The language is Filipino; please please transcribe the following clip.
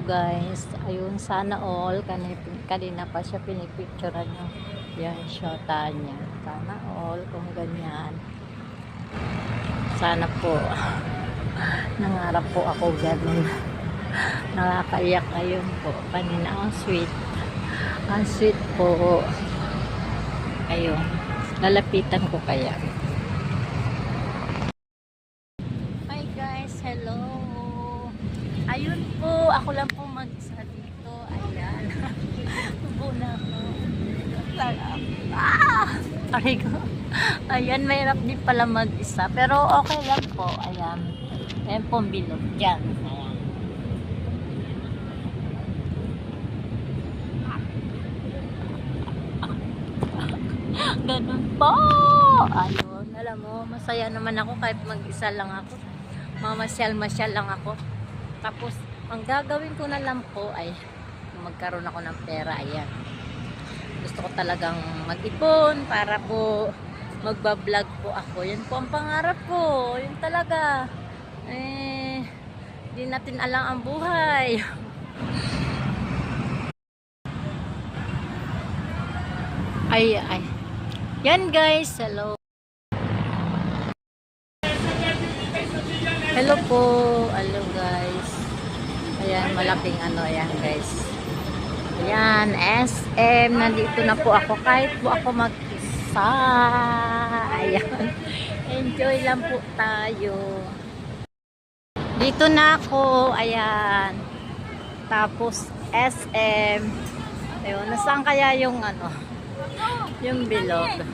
guys. Ayun, sana all. Kanina pa siya pinipicturean niya. Yan, shota niya. Sana all, kung ganyan. Sana po. Nangarap po ako ganun. Nakakaiyak ngayon po. Kanina, ang sweet. Ang sweet po. Ayun. Lalapitan ko kaya. Hi guys, hello. Ayun po, ako lang po mag-isa dito. Ayan. Tubo na ako. Aray ko. Ayan, mahirap din pala mag-isa. Pero okay lang po. Ayan. Ayan po ang bilog dyan. Ayan. Ganun po. Ayun, alam mo, masaya naman ako kahit mag-isa lang ako. Mamasyal-masyal lang ako. Tapos, ang gagawin ko na lang po ay magkaroon ako ng pera. Ayan. Gusto ko talagang mag-ipon para po magbablog po ako. Yan po ang pangarap ko. Yun talaga. Di natin alam ang buhay. Ay. Yan guys, hello. Hello po. Hello guys. Ayan, malaking ayan guys. Ayan, SM. Nandito na po ako. Kahit po ako mag-isa. Ayan. Enjoy lang po tayo. Dito na ako. Ayan. Tapos, SM. Ayun, nasaan kaya yung yung bilog?